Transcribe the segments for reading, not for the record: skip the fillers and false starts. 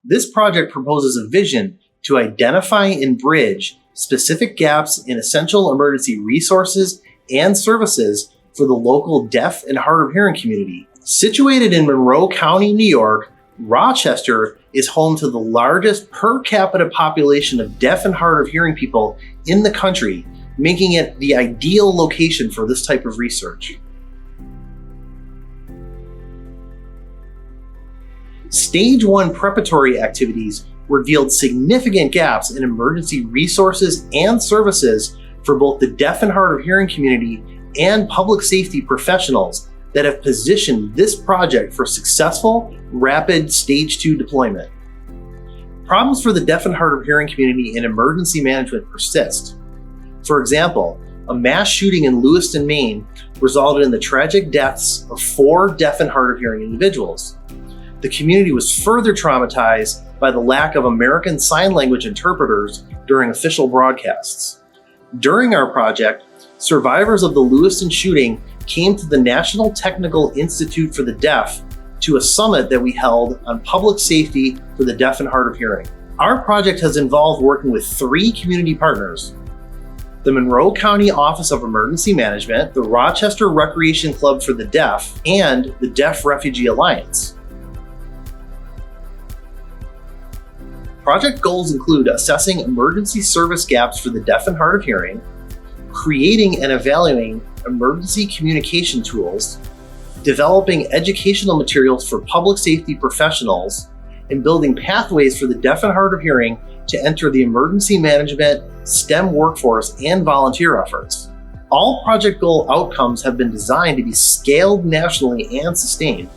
This project proposes a vision to identify and bridge specific gaps in essential emergency resources and services for the local deaf and hard of hearing community. Situated in Monroe County, New York, Rochester is home to the largest per capita population of deaf and hard of hearing people in the country, making it the ideal location for this type of research. Stage 1 preparatory activities revealed significant gaps in emergency resources and services for both the deaf and hard of hearing community and public safety professionals that have positioned this project for successful, rapid Stage 2 deployment. Problems for the deaf and hard of hearing community in emergency management persist. For example, a mass shooting in Lewiston, Maine resulted in the tragic deaths of 4 deaf and hard of hearing individuals. The community was further traumatized by the lack of American Sign Language interpreters during official broadcasts. During our project, survivors of the Lewiston shooting came to the National Technical Institute for the Deaf to a summit that we held on public safety for the deaf and hard of hearing. Our project has involved working with 3 community partners: the Monroe County Office of Emergency Management, the Rochester Recreation Club for the Deaf, and the Deaf Refugee Alliance. Project goals include assessing emergency service gaps for the deaf and hard of hearing, creating and evaluating emergency communication tools, developing educational materials for public safety professionals, and building pathways for the deaf and hard of hearing to enter the emergency management, STEM workforce, and volunteer efforts. All project goal outcomes have been designed to be scaled nationally and sustained.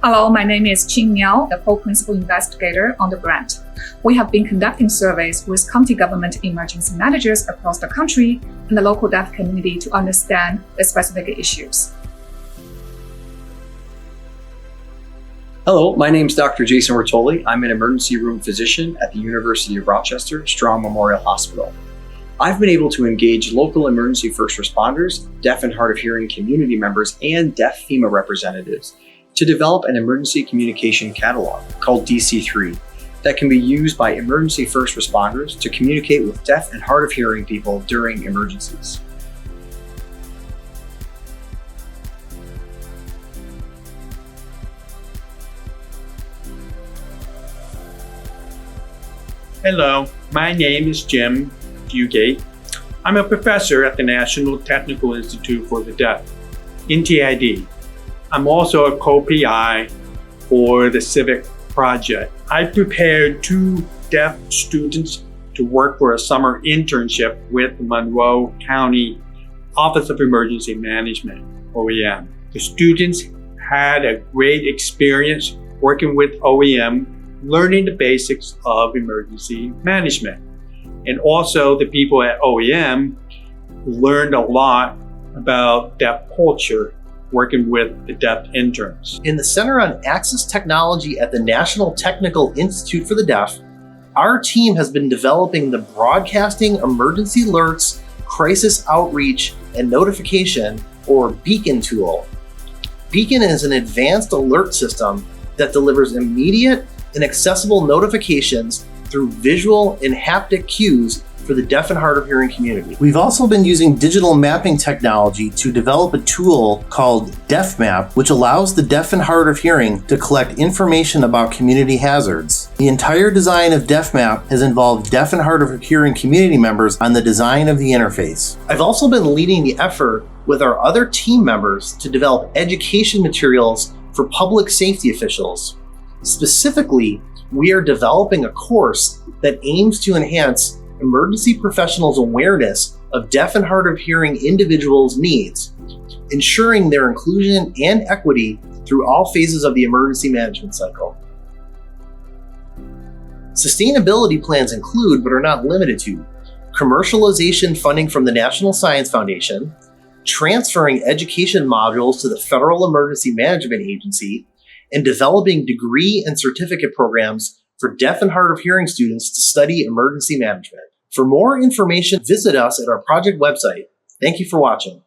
Hello, my name is Qing Miao, the co-principal investigator on the grant. We have been conducting surveys with county government emergency managers across the country and the local deaf community to understand the specific issues. Hello, my name is Dr. Jason Rotoli. I'm an emergency room physician at the University of Rochester Strong Memorial Hospital. I've been able to engage local emergency first responders, deaf and hard of hearing community members, and deaf FEMA representatives to develop an emergency communication catalog called DC3 that can be used by emergency first responders to communicate with deaf and hard of hearing people during emergencies. Hello, my name is Jim Fugate. I'm a professor at the National Technical Institute for the Deaf, NTID. I'm also a co-PI for the Civic project. I prepared 2 deaf students to work for a summer internship with the Monroe County Office of Emergency Management, OEM. The students had a great experience working with OEM, learning the basics of emergency management. And also the people at OEM learned a lot about deaf culture working with the deaf interns. In the Center on Access Technology at the National Technical Institute for the Deaf, our team has been developing the Broadcasting Emergency Alerts, Crisis Outreach, and Notification, or Beacon tool. Beacon is an advanced alert system that delivers immediate and accessible notifications through visual and haptic cues for the deaf and hard of hearing community. We've also been using digital mapping technology to develop a tool called DeafMap, which allows the deaf and hard of hearing to collect information about community hazards. The entire design of DeafMap has involved deaf and hard of hearing community members on the design of the interface. I've also been leading the effort with our other team members to develop education materials for public safety officials. Specifically, we are developing a course that aims to enhance emergency professionals' awareness of deaf and hard of hearing individuals' needs, ensuring their inclusion and equity through all phases of the emergency management cycle. Sustainability plans include, but are not limited to, commercialization funding from the National Science Foundation, transferring education modules to the Federal Emergency Management Agency, and developing degree and certificate programs for deaf and hard of hearing students to study emergency management. For more information, visit us at our project website. Thank you for watching.